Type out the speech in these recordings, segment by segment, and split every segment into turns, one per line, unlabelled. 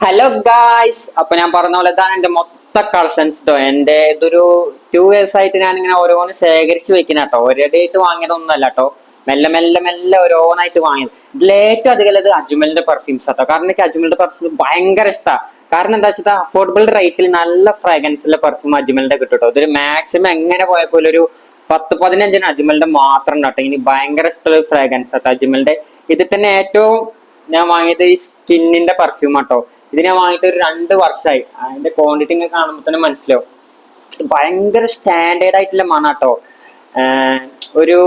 Hello guys, അപ്പൊ ഞാൻ പറഞ്ഞ പോലെ ഇതാണ് എന്റെ മൊത്ത കളക്ഷൻസ് കേട്ടോ. എന്റെ ഇതൊരു 2 years ആയിട്ട് ഞാൻ ഇങ്ങനെ ഓരോന്ന് ശേഖരിച്ച് വെക്കുന്ന കേട്ടോ. ഒരേടായിട്ട് വാങ്ങിയതൊന്നും അല്ല കേട്ടോ. മെല്ലെ മെല്ലെ മെല്ലെ ഓരോന്നായിട്ട് വാങ്ങിയത്. ഇതിൽ ഏറ്റവും അധികം ഇത് അജ്മലിന്റെ പെർഫ്യൂംസ് കേട്ടോ. കാരണം എനിക്ക് അജ്മലിന്റെ പെർഫ്യൂം ഭയങ്കര ഇഷ്ടമാണ്. കാരണം എന്താ വെച്ചാൽ അഫോർഡബിൾ റേറ്റിൽ നല്ല ഫ്രാഗ്രൻസിലെ പെർഫ്യൂം അജ്മലിന്റെ കിട്ടും കേട്ടോ. ഇതൊരു മാക്സിമം എങ്ങനെ പോയപ്പോൾ ഒരു 10-15 അജ്മലിന്റെ മാത്രം കേട്ടോ. ഇനി ഭയങ്കര ഇഷ്ടമുള്ള ഫ്രാഗ്രൻസ് കേട്ടോ അജ്മലിന്റെ. ഇതിൽ തന്നെ ഏറ്റവും ഞാൻ വാങ്ങിയത് ഈ സ്കിന്നിന്റെ പെർഫ്യൂം ആട്ടോ. ഇത് ഞാൻ വാങ്ങിയിട്ട് ഒരു 2 വർഷമായി. അതിന്റെ ക്വാണ്ടിറ്റി ഇങ്ങനെ കാണുമ്പോൾ തന്നെ മനസ്സിലാവും. ഭയങ്കര സ്റ്റാൻഡേർഡ് ആയിട്ടുള്ള മണാട്ടോ. ഒരു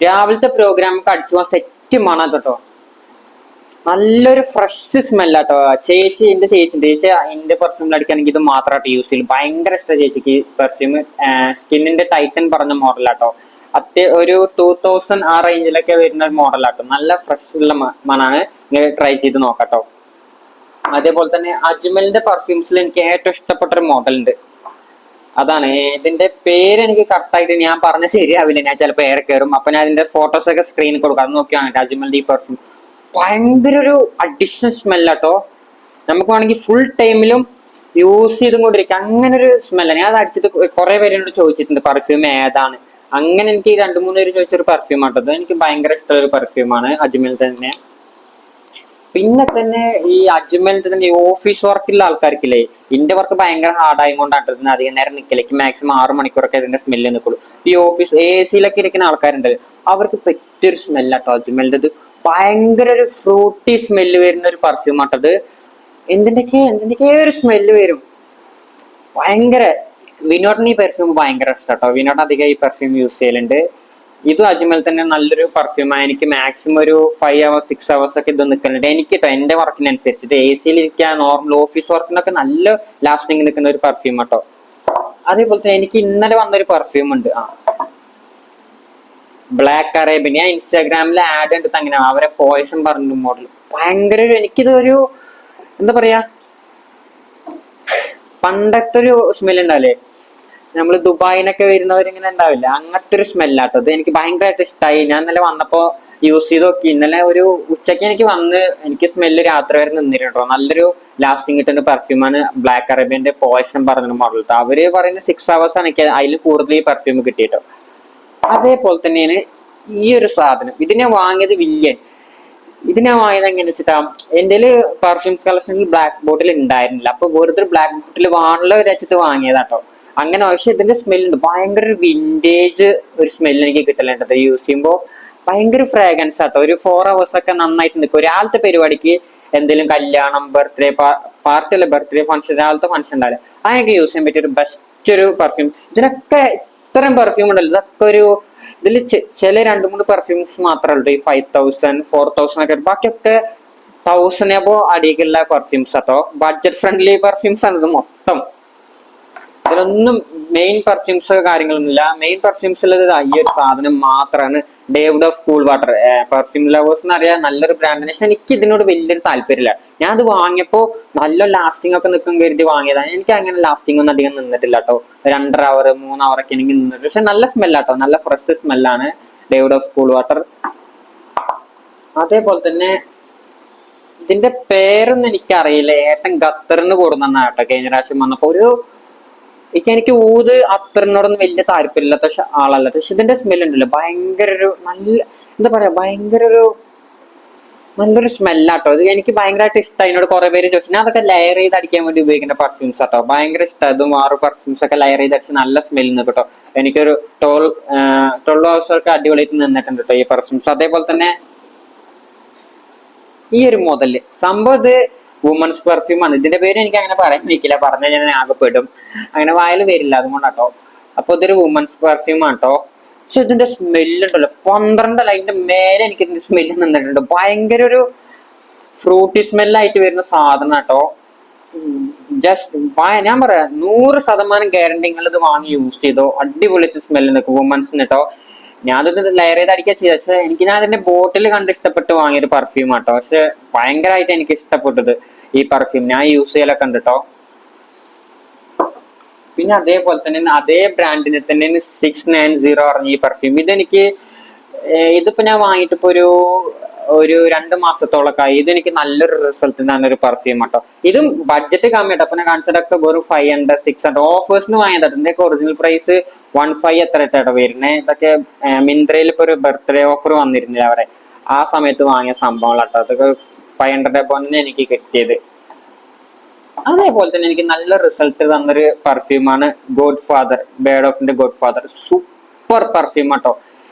രാവിലത്തെ പ്രോഗ്രാമൊക്കെ അടിച്ചു പോകാൻ സെറ്റ് മണം കേട്ടോ. നല്ലൊരു ഫ്രഷ് സ്മെല്ലാട്ടോ. എന്റെ ചേച്ചി എന്റെ പെർഫ്യൂമിൽ അടിക്കുകയാണെങ്കിൽ ഇത് മാത്രമായിട്ട് യൂസ് ചെയ്യും. ഭയങ്കര ഇഷ്ടം ചേച്ചിക്ക് പെർഫ്യൂം. സ്കിന്നിന്റെ ടൈറ്റൻ പറഞ്ഞ മോഡലാട്ടോ. ഒരു 2000 ആ റേഞ്ചിലൊക്കെ വരുന്ന ഒരു മോഡലാട്ടോ. നല്ല ഫ്രഷ് ഉള്ള മണാണ്. നിങ്ങൾ ട്രൈ ചെയ്ത് നോക്കാട്ടോ. അതേപോലെ തന്നെ അജ്മലിന്റെ പെർഫ്യൂംസിൽ എനിക്ക് ഏറ്റവും ഇഷ്ടപ്പെട്ട ഒരു മോഡൽ ഉണ്ട്. അതാണ് ഇതിന്റെ പേര് എനിക്ക് കറക്റ്റായിട്ട് ഞാൻ പറഞ്ഞ ശരിയാവില്ല. ഞാൻ ചിലപ്പോൾ ഏറെ കയറും. അപ്പൊ ഞാൻ ഇതിന്റെ ഫോട്ടോസ് ഒക്കെ സ്ക്രീനിൽ കൊടുക്കാം. അത് നോക്കിയാണ് അജ്മലിന്റെ ഈ പെർഫ്യൂം. ഭയങ്കര ഒരു അഡീഷണൽ സ്മെല്ലാട്ടോ. നമുക്ക് വേണമെങ്കിൽ ഫുൾ ടൈമിലും യൂസ് ചെയ്തും കൊണ്ടിരിക്കാം. അങ്ങനെ ഒരു സ്മെല്ലാണ്. ഞാൻ അത് അടിച്ചിട്ട് കുറെ പേര് എന്നോട് ചോദിച്ചിട്ടുണ്ട് പെർഫ്യൂം ഏതാണ്. അങ്ങനെ എനിക്ക് 2-3 പേര് ചോദിച്ചൊരു പെർഫ്യൂം ആട്ടത്. എനിക്ക് ഭയങ്കര ഇഷ്ടമുള്ള ഒരു പെർഫ്യൂമാണ് അജ്മൽ തന്നെ. പിന്നെ തന്നെ ഈ അജ്മലിന്റെ തന്നെ ഈ ഓഫീസ് വർക്കുള്ള ആൾക്കാർക്കില്ലേ, ഇന്റെ വർക്ക് ഭയങ്കര ഹാർഡ് ആയതുകൊണ്ടാണ് അധികം നേരം നിൽക്കലേക്ക്. മാക്സിമം 6 മണിക്കൂറൊക്കെ ഇതിന്റെ സ്മെല്ല് നിൽക്കുള്ളൂ. ഈ ഓഫീസ് AC-ലൊക്കെ ഇരിക്കുന്ന ആൾക്കാരുണ്ട്, അവർക്ക് പറ്റിയൊരു സ്മെല്ലാട്ടോ അജ്മലിന്റെ. ഭയങ്കര ഒരു ഫ്രൂട്ടി സ്മെല്ല് വരുന്ന ഒരു പെർഫ്യൂം ആട്ടത്. എന്തിന്റെയൊക്കെ ഒരു സ്മെല്ല് വരും. ഭയങ്കര വിനോദിന് ഈ പെർഫ്യൂം ഭയങ്കര ഇഷ്ടാട്ടോ. വിനോദ് അധികം ഈ പെർഫ്യൂം യൂസ് ചെയ്യലുണ്ട്. ഇതും അജ്മൽ തന്നെ നല്ലൊരു പെർഫ്യൂമാണ്. എനിക്ക് മാക്സിമം ഒരു 5 hours 6 hours ഒക്കെ ഇത് നിൽക്കുന്നുണ്ട്. എനിക്ക് കേട്ടോ എന്റെ വർക്കിനനുസരിച്ചിട്ട് AC-യിൽ ഇരിക്കാൻ നോർമൽ ഓഫീസ് വർക്കിനൊക്കെ നല്ല ലാസ്റ്റിംഗ് നിൽക്കുന്ന ഒരു പെർഫ്യൂം കേട്ടോ. അതേപോലെ തന്നെ എനിക്ക് ഇന്നലെ വന്നൊരു പെർഫ്യൂം ഉണ്ട്. Black Arabian. ഞാൻ ഇൻസ്റ്റാഗ്രാമിൽ ആഡ് കണ്ടിട്ട് അങ്ങനെ അവരെ പോയസം പറഞ്ഞ മോഡൽ ഭയങ്കര എനിക്കിതൊരു എന്താ പറയാ, പണ്ടത്തെ ഒരു സ്മെൽ ഉണ്ടാവില്ലേ, നമ്മൾ ദുബായിനൊക്കെ വരുന്നവരിങ്ങനെ ഉണ്ടാവില്ല, അങ്ങനത്തെ ഒരു സ്മെല്ലാട്ടോ. ഇത് എനിക്ക് ഭയങ്കരമായിട്ട് ഇഷ്ടമായി. ഞാൻ ഇന്നലെ വന്നപ്പോ യൂസ് ചെയ്ത് നോക്കി. ഇന്നലെ ഒരു ഉച്ചയ്ക്ക് എനിക്ക് സ്മെല്ല് രാത്രി വരെ നിന്നിട്ടുണ്ടോ. നല്ലൊരു ലാസ്റ്റിംഗ് കിട്ടുന്ന പെർഫ്യൂമാണ് ബ്ലാക്ക് അറേബ്യന്റെ പോയസം പറഞ്ഞ മോഡൽ കേട്ടോ. അവര് പറയുന്നത് 6 hours ആണ് എനിക്ക് അതിൽ കൂടുതൽ ഈ പെർഫ്യൂം കിട്ടിയിട്ടോ. അതേപോലെ തന്നെയാണ് ഈ ഒരു സാധനം. ഇതിനെ വാങ്ങിയത് വില്യൻ. ഇതിനെ വാങ്ങിയത് എങ്ങനെ വെച്ചിട്ടാ, എന്റെ പെർഫ്യൂം കളക്ഷനിൽ ബ്ലാക്ക് ബോട്ടിൽ ഉണ്ടായിരുന്നില്ല. അപ്പൊ വെറുതെ ബ്ലാക്ക് ബോട്ടിൽ വാങ്ങുള്ള വെച്ചിട്ട് വാങ്ങിയതാട്ടോ. അങ്ങനെ. പക്ഷെ ഇതിന്റെ സ്മെല്ലുണ്ട് ഭയങ്കര ഒരു വിന്റേജ് ഒരു സ്മെല്ല് എനിക്ക് കിട്ടലുണ്ട് യൂസ് ചെയ്യുമ്പോൾ. ഭയങ്കര ഫ്രാഗ്രൻസ് ആട്ടോ. ഒരു 4 hours ഒക്കെ നന്നായിട്ട് നിൽക്കും. രാവിലത്തെ പരിപാടിക്ക് എന്തെങ്കിലും കല്യാണം, ബർത്ത്ഡേ പാർട്ടി അല്ല, ബർത്ത്ഡേ ഫംഗ്ഷൻ, രാവിലത്തെ ഫംഗ്ഷൻ ഉണ്ടാവില്ല, അതിനൊക്കെ യൂസ് ചെയ്യാൻ പറ്റിയ ഒരു ബെസ്റ്റ് ഒരു പെർഫ്യൂം. ഇതിനൊക്കെ ഇത്രയും പെർഫ്യൂം ഉണ്ടല്ലോ. ഇതൊക്കെ ഒരു ഇതിൽ ചില 2-3 പെർഫ്യൂംസ് മാത്രമേ ഉള്ളൂ ഈ 5000 4000 ഒക്കെ. ബാക്കിയൊക്കെ 1000 അപ്പോ അടിയിലുള്ള പെർഫ്യൂംസ് ആട്ടോ. ബഡ്ജറ്റ് ഫ്രണ്ട്ലി പെർഫ്യൂംസ് ആണ് ഇത് മൊത്തം. ഇതിലൊന്നും മെയിൻ പെർഫ്യൂംസ് കാര്യങ്ങളൊന്നുമില്ല. മെയിൻ പെർഫ്യൂംസ് ഉള്ളത് ഈ ഒരു സാധനം മാത്രമാണ്. Davidoff cool water. Perfume ലവേഴ്സിന് അറിയാം, നല്ലൊരു ബ്രാൻഡിന്. പക്ഷെ എനിക്ക് ഇതിനോട് വലിയൊരു താല്പര്യമില്ല. ഞാൻ അത് വാങ്ങിയപ്പോ നല്ല ലാസ്റ്റിംഗ് ഒക്കെ നിൽക്കും കരുതി വാങ്ങിയതാണ്. എനിക്ക് അങ്ങനെ ലാസ്റ്റിംഗ് ഒന്നും അധികം നിന്നിട്ടില്ല കേട്ടോ. 2.5 hour 3 hour ഒക്കെ എനിക്ക് നിന്നിട്ട്. പക്ഷെ നല്ല സ്മെല്ലാട്ടോ, നല്ല ഫ്രഷ് സ്മെല്ലാണ് ഡേവിഡ് ഓഫ് കൂൾ വാട്ടർ. അതേപോലെ തന്നെ ഇതിന്റെ പേരൊന്നും എനിക്കറിയില്ല. ഏട്ടൻ ഖത്തറിന് കൊടുന്ന കേട്ടോ കഴിഞ്ഞ പ്രാവശ്യം വന്നപ്പോ. എനിക്ക് ഊത് അത്തറിനോടൊന്നും വലിയ താല്പര്യമില്ലാത്ത ആളല്ല. പക്ഷെ ഇതിന്റെ സ്മെൽ ഉണ്ടല്ലോ ഭയങ്കര ഒരു നല്ല എന്താ പറയാ, ഭയങ്കര ഒരു നല്ലൊരു സ്മെല്ലാട്ടോ. ഇത് എനിക്ക് ഭയങ്കരമായിട്ട് ഇഷ്ടമായി. എന്നോട് കുറെ പേര് ചോദിച്ചു. ഞാൻ അതൊക്കെ ലെയർ ചെയ്ത് അടിക്കാൻ വേണ്ടി ഉപയോഗിക്കുന്ന പെർഫ്യൂംസ് ആട്ടോ. ഭയങ്കര ഇഷ്ടം. ഇതും 6 പെർഫ്യൂംസ് ഒക്കെ ലെയർ ചെയ്ത് അടിച്ച് നല്ല സ്മെല്ല് നിൽക്കും കേട്ടോ. എനിക്കൊരു 12 hours ഒക്കെ അടിപൊളിയായിട്ട് നിന്നിട്ടുണ്ട് കേട്ടോ ഈ പെർഫ്യൂംസ്. അതേപോലെ തന്നെ ഈ ഒരു മോഡല് സംഭവം ഇത് വുമൻസ് പെർഫ്യൂം ആണ്. ഇതിന്റെ പേര് എനിക്ക് അങ്ങനെ പറയാൻ പറ്റില്ല. പറഞ്ഞാൽ ഞാൻ ആകെപ്പെടും. അങ്ങനെ വായിൽ വരില്ല, അതുകൊണ്ടാട്ടോ. അപ്പൊ ഇതൊരു വുമൻസ് പെർഫ്യൂം ആട്ടോ. പക്ഷെ ഇതിന്റെ സ്മെല്ലുണ്ടല്ലോ 12 അല്ല, അതിന്റെ മേലെ എനിക്ക് ഇതിന്റെ സ്മെല്ല് നിന്നിട്ടുണ്ട്. ഭയങ്കര ഒരു ഫ്രൂട്ടി സ്മെല്ലായിട്ട് വരുന്ന സാധനം കേട്ടോ. ജസ്റ്റ് ഞാൻ പറയാം 100% ഗ്യാരണ്ടി. നിങ്ങൾ ഇത് വാങ്ങി യൂസ് ചെയ്തോ, അടിപൊളിത്തെ സ്മെല്ല് നിൽക്കും വുമൻസിന് കേട്ടോ. ഞാനത് ലെയർ ചെയ്ത് അടിക്കാൻ ചെയ്ത. പക്ഷെ ഞാൻ അതിന്റെ ബോട്ടിൽ കണ്ട് ഇഷ്ടപ്പെട്ട് വാങ്ങിയൊരു പെർഫ്യൂം ആട്ടോ. പക്ഷെ ഭയങ്കരമായിട്ട് എനിക്ക് ഇഷ്ടപ്പെട്ടത് ഈ പെർഫ്യൂം. ഞാൻ യൂസ് ചെയ്യലൊക്കെ ഉണ്ട് കേട്ടോ. പിന്നെ അതേപോലെ തന്നെ അതേ ബ്രാൻഡിനെ തന്നെ 690 പറഞ്ഞ ഈ പെർഫ്യൂം. ഇതിപ്പോ ഞാൻ വാങ്ങിയിട്ടിപ്പോ ഒരു ഒരു 2 മാസത്തോളൊക്കെ ആയി. ഇതെനിക്ക് നല്ലൊരു റിസൾട്ട് നല്ലൊരു പെർഫ്യൂം കേട്ടോ. ഇതും ബഡ്ജറ്റ് കമ്മിയാട്ടോ. അപ്പൊ ഞാൻ കാണിച്ചതൊക്കെ വെറും 500 600 ഓഫേഴ്സിന് വാങ്ങിയതാ. ഇതിന്റെയൊക്കെ ഒറിജിനൽ പ്രൈസ് 1.5 എത്ര ഇട്ടോ വരുന്നത്. ഇതൊക്കെ മിന്ത്രയിൽ ഇപ്പൊ ഒരു ബർത്ത്ഡേ ഓഫർ വന്നിരുന്നില്ല അവരെ, ആ സമയത്ത് വാങ്ങിയ സംഭവങ്ങളാട്ടോ. അതൊക്കെ 500 തന്നെ എനിക്ക് കിട്ടിയത്. അതേപോലെ തന്നെ എനിക്ക് നല്ല റിസൾട്ട് തന്നൊരു പെർഫ്യൂമാണ് ഗോഡ് ഫാദർ, ബേർഡ് ഓഫിന്റെ ഗോഡ് ഫാദർ. സൂപ്പർ പെർഫ്യൂം കേട്ടോ.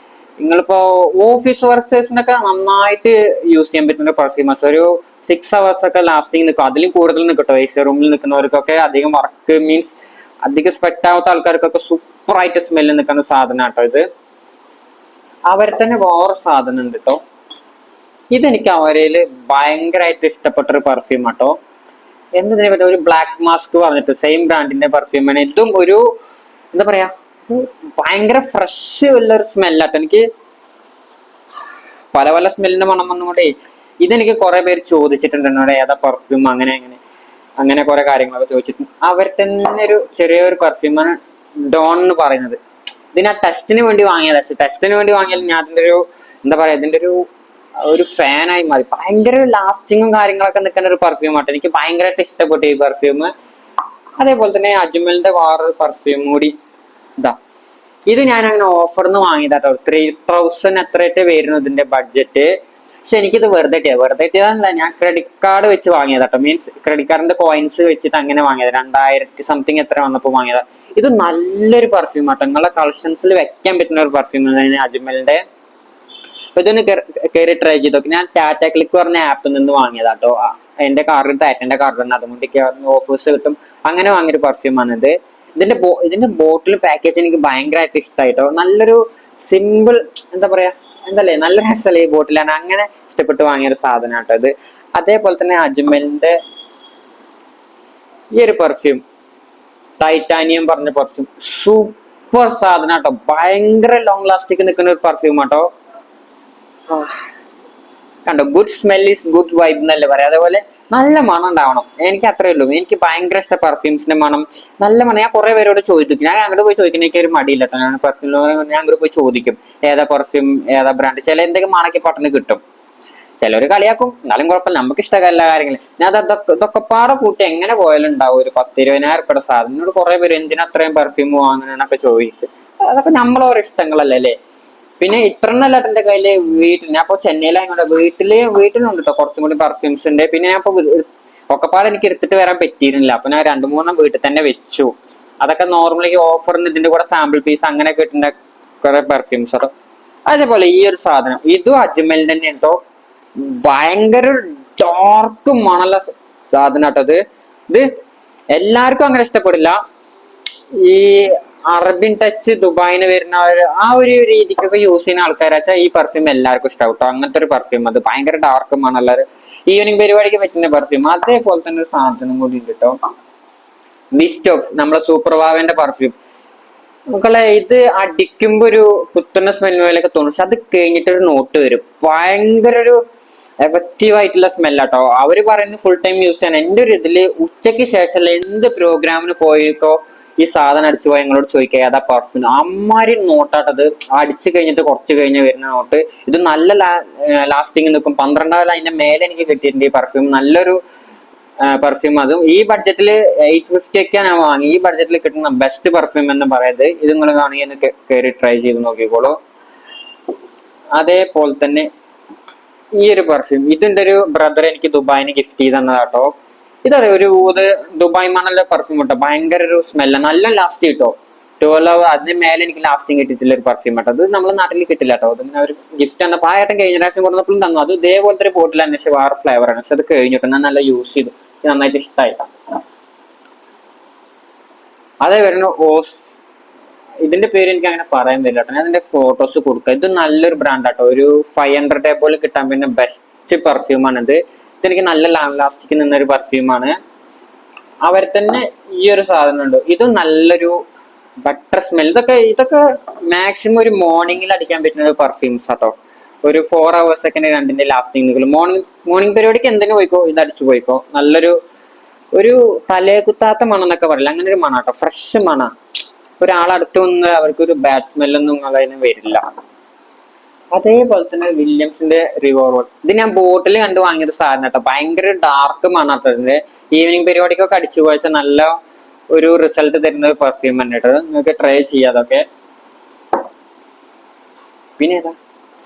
നിങ്ങളിപ്പോ ഓഫീസ് വർക്കേഴ്സിനൊക്കെ നന്നായിട്ട് യൂസ് ചെയ്യാൻ പറ്റുന്ന പെർഫ്യൂമസ്. ഒരു 6 hours ഒക്കെ ലാസ്റ്റിംഗ് നിൽക്കും, അതിലും കൂടുതൽ നിൽക്കട്ടോ. AC റൂമിൽ നിൽക്കുന്നവർക്കൊക്കെ, അധികം വർക്ക് മീൻസ് അധികം സ്പെക്ട് ആവാത്ത ആൾക്കാർക്കൊക്കെ സൂപ്പർ ആയിട്ട് സ്മെല്ല് നിൽക്കുന്ന സാധനം കേട്ടോ ഇത്. അവർ തന്നെ വേറെ സാധനം ഉണ്ട് കേട്ടോ. ഇതെനിക്ക് അവരിൽ ഭയങ്കരമായിട്ട് ഇഷ്ടപ്പെട്ട ഒരു പെർഫ്യൂം കേട്ടോ. എന്നതിനെ പറ്റി ഒരു ബ്ലാക്ക് മാസ്ക് പറഞ്ഞിട്ട് സെയിം ബ്രാൻഡിന്റെ പെർഫ്യൂമാണ്. ഇതും ഒരു എന്താ പറയാ, ഭയങ്കര ഫ്രഷ് ഉള്ളൊരു സ്മെല്ലാട്ടോ. എനിക്ക് പല പല സ്മെല്ലിന്റെ മണം വന്നുകൊണ്ടേ ഇതെനിക്ക് കുറെ പേര് ചോദിച്ചിട്ടുണ്ട് എന്നോട്, ഏതാ പെർഫ്യൂം അങ്ങനെ അങ്ങനെ അങ്ങനെ കുറെ കാര്യങ്ങളൊക്കെ ചോദിച്ചിട്ടുണ്ട്. അവർ തന്നെ ഒരു ചെറിയൊരു പെർഫ്യൂമാണ് ഡോൺ എന്ന് പറയുന്നത്. ഇത് ഞാൻ ടെസ്റ്റിന് വേണ്ടി വാങ്ങിയതാ. ടെസ്റ്റിന് വേണ്ടി വാങ്ങിയാൽ ഞാൻ അതിന്റെ ഒരു എന്താ പറയാ, ഇതിന്റെ ഒരു ഫാനായി മാറി. ഭയങ്കര ലാസ്റ്റിങ്ങും കാര്യങ്ങളൊക്കെ നിൽക്കുന്ന ഒരു പെർഫ്യൂം ആട്ടോ. എനിക്ക് ഭയങ്കരമായിട്ട് ഇഷ്ടപ്പെട്ടു ഈ പെർഫ്യൂം. അതേപോലെ തന്നെ അജ്മലിന്റെ വേറൊരു പെർഫ്യൂം കൂടി ഇതാ. ഇത് ഞാൻ അങ്ങനെ ഓഫറിന്ന് വാങ്ങിയതാട്ടോ. 3000 എത്രയായിട്ട് വരുന്നു ഇതിന്റെ ബഡ്ജറ്റ്. പക്ഷെ എനിക്കിത് വെറുതെ കിട്ടിയതല്ല, ഞാൻ ക്രെഡിറ്റ് കാർഡ് വെച്ച് വാങ്ങിയതാട്ടോ. മീൻസ് ക്രെഡിറ്റ് കാർഡിന്റെ കോയിൻസ് വെച്ചിട്ട് അങ്ങനെ വാങ്ങിയത്. 2000 സംതിങ് എത്ര വന്നപ്പോൾ വാങ്ങിയതാ. ഇത് നല്ലൊരു പെർഫ്യൂം ആട്ടോ. നിങ്ങളെ കളക്ഷൻസിൽ വെക്കാൻ പറ്റുന്ന ഒരു പെർഫ്യൂം അജ്മലിന്റെ. അപ്പൊ ഇതൊന്ന് കയറി ട്രൈ ചെയ്ത് നോക്കി. ഞാൻ ടാറ്റ ക്ലിക്ക് പറഞ്ഞ ആപ്പിൽ നിന്ന് വാങ്ങിയതാട്ടോ. എന്റെ കാർഡിൽ ടാറ്റന്റെ കാർഡ് തന്നെ, അതുകൊണ്ടൊക്കെ ഓഫേഴ്സ് കിട്ടും. അങ്ങനെ വാങ്ങിയൊരു പെർഫ്യൂമാണിത്. ഇതിന്റെ ബോട്ടിൽ പാക്കേജ് എനിക്ക് ഭയങ്കരമായിട്ട് ഇഷ്ടമായിട്ടോ. നല്ലൊരു സിമ്പിൾ എന്താ പറയാ, എന്തല്ലേ നല്ല രസമല്ലേ ഈ ബോട്ടിലാണ്. അങ്ങനെ ഇഷ്ടപ്പെട്ട് വാങ്ങിയൊരു സാധനം കേട്ടോ ഇത്. അതേപോലെ തന്നെ അജ്മലിന്റെ ഈ ഒരു പെർഫ്യൂം ടൈറ്റാനിയം പറഞ്ഞ പെർഫ്യൂം സൂപ്പർ സാധനം കേട്ടോ. ഭയങ്കര ലോങ് ലാസ്റ്റിക് നിൽക്കുന്ന ഒരു പെർഫ്യൂം കേട്ടോ. കണ്ടോ, good smell is good vibe എന്നല്ലേ പറയാം. അതേപോലെ നല്ല മണം ഉണ്ടാവണം. എനിക്ക് അത്രേ ഉള്ളൂ. എനിക്ക് ഭയങ്കര ഇഷ്ടം പെർഫ്യൂംസിന്റെ മണം, നല്ല മണം. ഞാൻ കുറെ പേരോട് ചോദിക്കും. ഞാൻ അങ്ങോട്ട് പോയി ചോദിക്കുന്ന എനിക്ക് ഒരു മടിയില്ല കേട്ടോ. ഞാൻ പെർഫ്യൂം ഞാൻ അങ്ങോട്ട് പോയി ചോദിക്കും, ഏതാ പെർഫ്യൂം, ഏതാ ബ്രാൻഡ്. ചില എന്തെങ്കിലും മണക്കി പെട്ടെന്ന് കിട്ടും. ചിലർ കളിയാക്കും, എന്നാലും കുഴപ്പമില്ല, നമുക്ക് ഇഷ്ടമല്ല എല്ലാ കാര്യങ്ങളും. ഞാൻ ഇതൊക്കെ പാടെ കൂട്ടി എങ്ങനെ പോയാലും ഉണ്ടാവും ഒരു 10-20,000 രൂപയുടെ സാധനം. എന്നോട് കുറെ പേര് എന്തിനാ അത്രയും പെർഫ്യൂം വാങ്ങണമെന്നൊക്കെ ചോദിക്കും. അതൊക്കെ നമ്മളോരോ ഇഷ്ടങ്ങളല്ലേ അല്ലേ. പിന്നെ ഇത്രന്നല്ല എന്റെ കയ്യില് വീട്ടിൽ, ഞാൻ ഇപ്പൊ ചെന്നൈയിലായതുകൊണ്ട് വീട്ടിലുണ്ട് കേട്ടോ കുറച്ചും കൂടി പെർഫ്യൂംസ് ഉണ്ട്. പിന്നെ ഞാൻ ഇപ്പൊ ഒക്കെപ്പാട് എനിക്ക് എടുത്തിട്ട് വരാൻ പറ്റിയിരുന്നില്ല. അപ്പൊ ഞാൻ 2-3 വീട്ടിൽ തന്നെ വെച്ചു. അതൊക്കെ നോർമലി ഓഫറിന് ഇതിന്റെ കൂടെ സാമ്പിൾ പീസ് അങ്ങനെ കിട്ടുന്ന കുറെ പെർഫ്യൂംസ് കേട്ടോ. അതേപോലെ ഈ ഒരു സാധനം ഇതും അജ്മലിന്റെ തന്നെ കേട്ടോ. ഭയങ്കര ഡാർക്ക് മണല സാധനം കേട്ടോ ഇത് എല്ലാവർക്കും അങ്ങനെ ഇഷ്ടപ്പെടില്ല. ഈ അറബിൻ ടച്ച് ദുബായിന് വരുന്ന ആ ഒരു രീതിക്കൊക്കെ യൂസ് ചെയ്യുന്ന ആൾക്കാരാച്ചാൽ ഈ പെർഫ്യൂം എല്ലാവർക്കും ഇഷ്ടമാവും കേട്ടോ. അങ്ങനത്തെ ഒരു പെർഫ്യൂം, അത് ഭയങ്കര ഡാർക്ക് മണുള്ള ഈവനിങ് പരിപാടിക്ക് പറ്റുന്ന പെർഫ്യൂം. അതേപോലെ തന്നെ ഒരു സാധനം കൂടി ഉണ്ട് കേട്ടോ, മിസ്റ്റ് ഓഫ് നമ്മളെ സൂപ്പർ വാവന്റെ പെർഫ്യൂം. മക്കളെ ഇത് അടിക്കുമ്പോ ഒരു കുത്തുന്ന സ്മെല്ല് പോലെയൊക്കെ തോന്നും, പക്ഷെ അത് കഴിഞ്ഞിട്ടൊരു നോട്ട് വരും. ഭയങ്കര ഒരു എഫക്റ്റീവ് ആയിട്ടുള്ള സ്മെല്ലാട്ടോ. അവര് പറയുന്നത് ഫുൾ ടൈം യൂസ് ചെയ്യാൻ. എന്റെ ഒരു ഇതില് ഉച്ചയ്ക്ക് ശേഷം എന്ത് പ്രോഗ്രാമിന് പോയിക്കോ ഈ സാധനം അടിച്ചു പോയി നിങ്ങളോട് ചോദിക്കുക ഏതാ പെർഫ്യൂം, അമ്മാരി നോട്ടാട്ടത്. അടിച്ചു കഴിഞ്ഞിട്ട് കുറച്ച് കഴിഞ്ഞ് വരുന്ന നോട്ട്. ഇത് നല്ല ലാസ്റ്റിങ് നിൽക്കും. 12,000 അതിന്റെ മേലെ എനിക്ക് കിട്ടിയിട്ടുണ്ട് ഈ പെർഫ്യൂം. നല്ലൊരു പെർഫ്യൂം. അതും ഈ ബഡ്ജറ്റിൽ 850 ഒക്കെ ഞാൻ വാങ്ങി. ഈ ബഡ്ജറ്റിൽ കിട്ടുന്ന ബെസ്റ്റ് പെർഫ്യൂം എന്ന് പറയുന്നത് ഇത്. നിങ്ങൾ കാണുകയെന്ന് കയറി ട്രൈ ചെയ്ത് നോക്കിക്കോളൂ. അതേപോലെ തന്നെ ഈ ഒരു പെർഫ്യൂം, ഇതിന്റെ ഒരു ബ്രദർ എനിക്ക് ദുബായിന് ഗിഫ്റ്റ് ചെയ്ത് തന്നതാട്ടോ. ഇതേ ഒരു ദുബായ് മണല്ല പെർഫ്യൂം കേട്ടോ. ഭയങ്കര ഒരു സ്മെല്ല, നല്ല ലാസ്റ്റ് കിട്ടോ. 12 hours അതിന് മേലെ എനിക്ക് ലാസ്റ്റിംഗ് കിട്ടിയിട്ടില്ല ഒരു പെർഫ്യൂം കേട്ടോ. അത് നമ്മുടെ നാട്ടിൽ കിട്ടില്ല കേട്ടോ. അതിന് ഒരു ഗിഫ്റ്റ് തന്നെ പായട്ടം കഴിഞ്ഞ പ്രാവശ്യം കൊടുത്തപ്പോഴും തന്നു. അത് ഇതേപോലത്തെ ഒരു ബോട്ടിൽ അന്വേഷിച്ച് വേറെ ഫ്ലേവറാണ്. പക്ഷെ അത് കഴിഞ്ഞിട്ട് ഞാൻ നല്ല യൂസ് ചെയ്തു, നന്നായിട്ട് ഇഷ്ടമായി. അതേ വരുന്ന ഇതിന്റെ പേര് എനിക്ക് അങ്ങനെ പറയാൻ പറ്റില്ല കേട്ടോ. ഞാൻ അതിന്റെ ഫോട്ടോസ് കൊടുക്കാം. ഇത് നല്ലൊരു ബ്രാൻഡ് ആട്ടോ. ഒരു 500 പോലെ കിട്ടാൻ പിന്നെ ബെസ്റ്റ് പെർഫ്യൂമാണ് ഇത്. ഇതെനിക്ക് നല്ല ലാസ്റ്റിക് നിന്നൊരു പെർഫ്യൂമാണ്. അവർ തന്നെ ഈ ഒരു സാധനം ഉണ്ട്. ഇത് നല്ലൊരു ബട്ടർ സ്മെൽ. ഇതൊക്കെ മാക്സിമം ഒരു മോർണിംഗിൽ അടിക്കാൻ പറ്റുന്ന ഒരു പെർഫ്യൂംസ് ആട്ടോ. ഒരു 4 hours ഒക്കെ രണ്ടിന്റെ ലാസ്റ്റിംഗ് നിൽക്കുള്ളൂ. മോർണിംഗ് പരിപാടിക്ക് എന്തിനു പോയിക്കോ ഇത് അടിച്ചു പോയിക്കോ. നല്ലൊരു തലേ കുത്താത്ത മണം എന്നൊക്കെ പറയില്ല, അങ്ങനെ ഒരു മണം കേട്ടോ. ഫ്രഷ് മണ. ഒരാളടുത്ത് വന്ന് അവർക്കൊരു ബാഡ് സ്മെല്ലൊന്നും അതിന് വരില്ല. അതേപോലെ തന്നെ വില്യംസിന്റെ റിവോൾവർ, ഇത് ഞാൻ ബോട്ടിൽ കണ്ടു വാങ്ങിയൊരു സാധനം കേട്ടോ. ഭയങ്കര ഡാർക്ക് മണാട്ടത്. ഈവനിങ് പരിപാടിക്കൊക്കെ അടിച്ചു പോയച്ചാൽ നല്ല ഒരു റിസൾട്ട് തരുന്ന ഒരു പെർഫ്യൂം തന്നെ കേട്ടോ. നിങ്ങൾക്ക് ട്രൈ ചെയ്യാം അതൊക്കെ. പിന്നെ ഏതാ,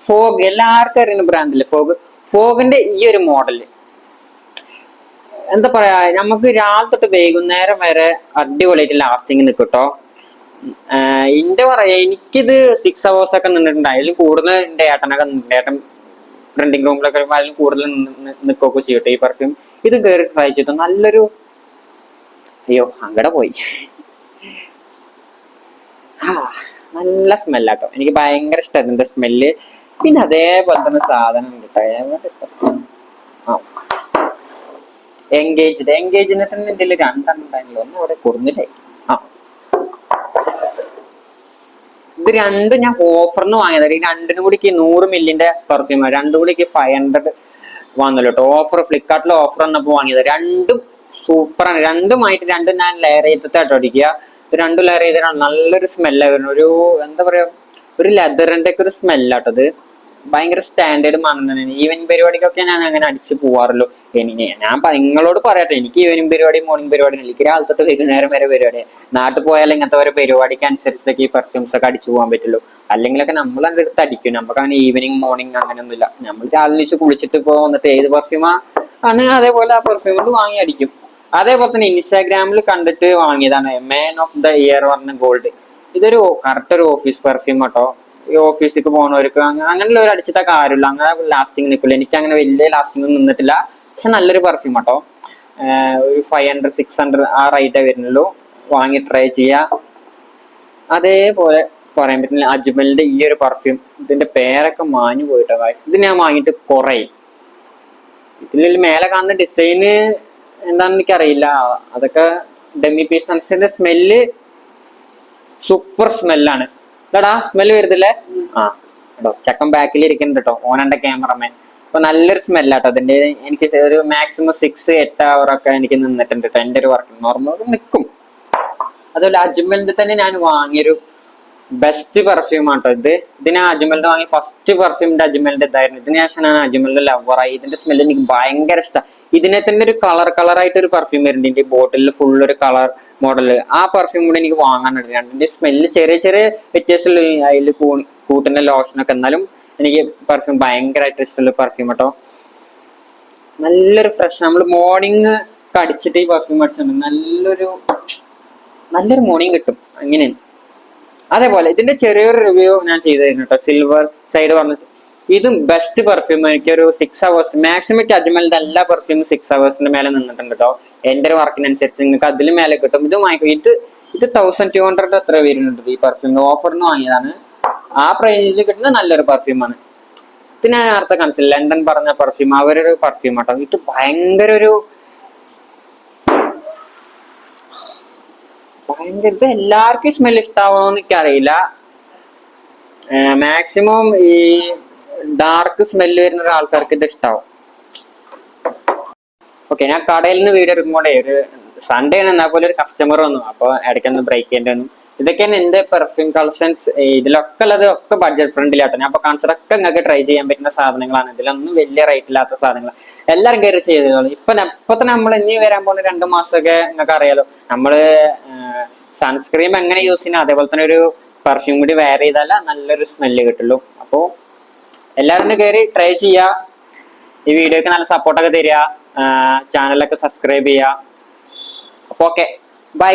ഫോഗ്, എല്ലാവർക്കും അറിയുന്ന ബ്രാൻഡില്ലേ ഫോഗ്. ഫോഗിന്റെ ഈ ഒരു മോഡല് എന്താ പറയാ, നമുക്ക് രാവിലെ തൊട്ട് വൈകുന്നേരം വരെ അടിപൊളിയായിട്ട് ലാസ്റ്റിങ് നിൽക്കും കേട്ടോ. എന്റെ പറയാ, എനിക്കിത് 6 hours ഒക്കെ നിന്നിട്ടുണ്ട്. അതിൽ കൂടുതൽ എന്റെ ഏട്ടനൊക്കെ നിന്നിട്ടുണ്ട്. ഏട്ടൻ പ്രിന്റിംഗ് റൂമിലൊക്കെ അതിൽ കൂടുതൽ നിൽക്കുകയൊക്കെ ചെയ്യട്ടെ ഈ പെർഫ്യൂം. ഇത് കയറി ട്രൈ ചെയ്തു, നല്ലൊരു, അയ്യോ അങ്ങടെ പോയി, നല്ല സ്മെല്ലാട്ടോ. എനിക്ക് ഭയങ്കര ഇഷ്ടം ഇതിന്റെ സ്മെല്ല്. പിന്നെ അതേപോലെ തന്നെ സാധനം കേട്ടോ, എൻഗേജിനെ തന്നെ ഇതിൽ 2 ഉണ്ടായിരുന്നല്ലോ, ഒന്നും അവിടെ കൊടുന്നില്ലേ. ഇത് രണ്ടും ഞാൻ ഓഫറിന് വാങ്ങിയത്. ഈ രണ്ടിനും കൂടിക്ക് 100 ml പെർഫ്യൂം, രണ്ടും കൂടിക്ക് 500 വന്നല്ലോ കേട്ടോ. ഓഫർ, ഫ്ലിപ്കാർട്ടിൽ ഓഫർ വന്നപ്പോൾ വാങ്ങിയത്. രണ്ടും സൂപ്പറാണ്. രണ്ടുമായിട്ട് രണ്ടും ഞാൻ ലെയർ ചെയ്തിട്ടാട്ടോ അടിക്കുക. രണ്ടും ലെയർ ചെയ്തിട്ടാണ് നല്ലൊരു സ്മെല്ലാണ് വരുന്നത്. ഒരു എന്താ പറയാ, ഒരു ലെതറിന്റെ ഒക്കെ ഒരു സ്മെല്ലാട്ടത്. ഭയങ്കര സ്റ്റാൻഡേർഡ് മണം തന്നെയാണ്. ഈവനിങ് പരിപാടിക്കൊക്കെ ഞാൻ അങ്ങനെ അടിച്ച് പോവാറുള്ളൂ. ഞാൻ നിങ്ങളോട് പറയട്ടെ, എനിക്ക് ഈവനിങ് പരിപാടി മോർണിംഗ് പരിപാടി എനിക്ക് രാവിലത്തെ വൈകുന്നേരം വരെ പരിപാടി. നാട്ടിൽ പോയാൽ ഇങ്ങനത്തെ ഒരു പരിപാടിക്ക് അനുസരിച്ചൊക്കെ ഈ പെർഫ്യൂംസ് ഒക്കെ അടിച്ചു പോകാൻ പറ്റുള്ളൂ. അല്ലെങ്കിലൊക്കെ നമ്മൾ അതിന്റെ അടുത്ത് അടിക്കും. നമുക്ക് അങ്ങനെ ഈവനിങ് മോർണിംഗ് അങ്ങനെയൊന്നുമില്ല. നമ്മൾ രാവിലെ കുളിച്ചിട്ട് ഇപ്പൊ വന്നിട്ട് ഏത് പെർഫ്യൂമാ ആണ് അതേപോലെ ആ പെർഫ്യൂം കൊണ്ട് വാങ്ങി അടിക്കും. അതേപോലെ തന്നെ ഇൻസ്റ്റാഗ്രാമിൽ കണ്ടിട്ട് വാങ്ങിയതാണ് മാൻ ഓഫ് ദ ഇയർ പറഞ്ഞ ഗോൾഡ്. ഇതൊരു കറക്റ്റ് ഒരു ഓഫീസ് പെർഫ്യൂം കേട്ടോ. ഈ ഓഫീസിലേക്ക് പോകുന്നവർക്ക് അങ്ങനെയുള്ള ഒരു അടിച്ചിട്ട കാര്യമില്ല, അങ്ങനെ ലാസ്റ്റിംഗ് നിൽക്കില്ല. എനിക്ക് അങ്ങനെ വലിയ ലാസ്റ്റിംഗ് ഒന്നും നിന്നിട്ടില്ല. പക്ഷെ നല്ലൊരു പെർഫ്യൂം കേട്ടോ. ഒരു 500 600 ആ റേറ്റേ വരുന്നുള്ളൂ. വാങ്ങി ട്രൈ ചെയ്യുക. അതേപോലെ പറയാൻ പറ്റില്ല, അജ്മലിന്റെ ഈ ഒരു പെർഫ്യൂം, ഇതിന്റെ പേരൊക്കെ മാഞ്ഞു പോയിട്ടോ. ഇത് ഞാൻ വാങ്ങിയിട്ട് കുറേ. ഇതിൽ മേലെ കാണുന്ന ഡിസൈന് എന്താണെന്ന് എനിക്കറിയില്ല. അതൊക്കെ ഡെമി പീസൻസിന്റെ സ്മെല്ല് സൂപ്പർ സ്മെല്ലാണ്. ഇതാടാ സ്മെല്ല് വരുന്നില്ലേ? കേട്ടോ, ചെക്കൻ ബാക്കിൽ ഇരിക്കുന്നുണ്ട് കേട്ടോ, ഓനെന്റെ ക്യാമറമാൻ. അപ്പൊ നല്ലൊരു സ്മെല്ലാട്ടോ അതിന്റെ. എനിക്ക് ഒരു മാക്സിമം 6-8 hour ഒക്കെ എനിക്ക് നിന്നിട്ടുണ്ട് കേട്ടോ. എന്റെ ഒരു വർക്ക് നോർമൽ നിൽക്കും. അതുപോലെ അജ്മലിന്റെ തന്നെ ഞാൻ വാങ്ങിയൊരു ബെസ്റ്റ് പെർഫ്യൂം ആട്ടോ ഇതിന് അജ്മലിന്റെ വാങ്ങി ഫസ്റ്റ് പെർഫ്യൂമിന്റെ അജ്മലിന്റെ ഇതായിരുന്നു. ഇതിന് ശേഷം ഞാൻ അജ്മലിന്റെ ലവറായി. ഇതിന്റെ സ്മെല്ല് എനിക്ക് ഭയങ്കര ഇഷ്ടം. ഇതിനെ തന്നെ ഒരു കളറായിട്ട് ഒരു പെർഫ്യൂം വരുന്നുണ്ട് ഇതിന്റെ ബോട്ടിലിൽ, ഫുൾ ഒരു കളർ മോഡല്. ആ പെർഫ്യൂം കൂടെ എനിക്ക് വാങ്ങാനുണ്ട്. രണ്ടിന്റെ സ്മെല്ല് ചെറിയ വ്യത്യാസമുള്ള, അതിൽ കൂട്ടുന്ന ലോഷനൊക്കെ. എന്നാലും എനിക്ക് പെർഫ്യൂം ഭയങ്കരമായിട്ട് ഇഷ്ടമുള്ള പെർഫ്യൂം കേട്ടോ. നല്ലൊരു ഫ്രഷ്, നമ്മൾ മോർണിംഗ് അടിച്ചിട്ട് ഈ പെർഫ്യൂം അടിച്ചിട്ടുണ്ട്, നല്ലൊരു മോർണിംഗ് കിട്ടും അങ്ങനെയാണ്. അതേപോലെ ഇതിന്റെ ചെറിയൊരു റിവ്യൂ ഞാൻ ചെയ്തിരുന്നു കേട്ടോ. സിൽവർ സൈഡ് പറഞ്ഞിട്ട് ഇതും ബെസ്റ്റ് പെർഫ്യൂം. എനിക്കൊരു 6 hours മാക്സിമം അജ്മലിന്റെ എല്ലാ പെർഫ്യൂമും 6 hoursന്റെ മേലെ നിന്നിട്ടുണ്ട് കേട്ടോ. എന്റെ ഒരു വർക്കിനനുസരിച്ച് നിങ്ങൾക്ക് അതിലും മേലെ കിട്ടും. ഇത് വാങ്ങിക്കും. ഇത് 1200 എത്ര വരുന്നുണ്ട് ഈ പെർഫ്യൂം. ഓഫറിന് വാങ്ങിയതാണ്. ആ പ്രൈസിൽ കിട്ടുന്ന നല്ലൊരു പെർഫ്യൂമാണ്. പിന്നെ ഞാൻ നേരത്തെ കാണിച്ചില്ല, ലണ്ടൻ പറഞ്ഞ പെർഫ്യൂം, അവരൊരു പെർഫ്യൂം കേട്ടോ. ഇത് ഭയങ്കര ഇത് എല്ലാവർക്കും സ്മെൽ ഇഷ്ടാവോന്ന് എനിക്കറിയില്ല. മാക്സിമം ഈ ഡാർക്ക് സ്മെല്ല് വരുന്ന ആൾക്കാർക്ക് ഇത് ഇഷ്ടാവും. ഓക്കെ, ഞാൻ കടയിൽ നിന്ന് വീഡിയോ എടുക്കുമ്പോഴേ ഒരു സൺഡേ ആണ്, എന്നാൽ പോലെ ഒരു കസ്റ്റമർ വന്നു. അപ്പൊ ഇടയ്ക്കൊന്ന് ബ്രേക്ക് ചെയ്യേണ്ടി വന്നു. ഇതൊക്കെയാണ് എന്റെ പെർഫ്യൂം കളക്ഷൻസ്. ഇതിലൊക്കെ ഉള്ളത് ഒക്കെ ബഡ്ജറ്റ് ഫ്രണ്ട്ലിയാട്ടോ. ഞാൻ അപ്പൊ കാണിച്ചതൊക്കെ നിങ്ങൾക്ക് ട്രൈ ചെയ്യാൻ പറ്റുന്ന സാധനങ്ങളാണ്. ഇതിലൊന്നും വലിയ റേറ്റ് ഇല്ലാത്ത സാധനങ്ങൾ. എല്ലാവരും കയറി ചെയ്തോളൂ. ഇപ്പൊ തന്നെ നമ്മൾ ഇനി വരാൻ പോകുന്ന 2 മാസമൊക്കെ നിങ്ങൾക്ക് അറിയാലോ, നമ്മള് സൺസ്ക്രീം എങ്ങനെ യൂസ് ചെയ്യുന്ന അതേപോലെ തന്നെ ഒരു പെർഫ്യൂം കൂടി വെയർ ചെയ്താലേ നല്ലൊരു സ്മെല്ല് കിട്ടുള്ളൂ. അപ്പോൾ എല്ലാവരും കയറി ട്രൈ ചെയ്യുക. ഈ വീഡിയോക്ക് നല്ല സപ്പോർട്ടൊക്കെ തരിക. ചാനലൊക്കെ സബ്സ്ക്രൈബ് ചെയ്യുക. അപ്പോൾ ഓക്കെ, ബൈ.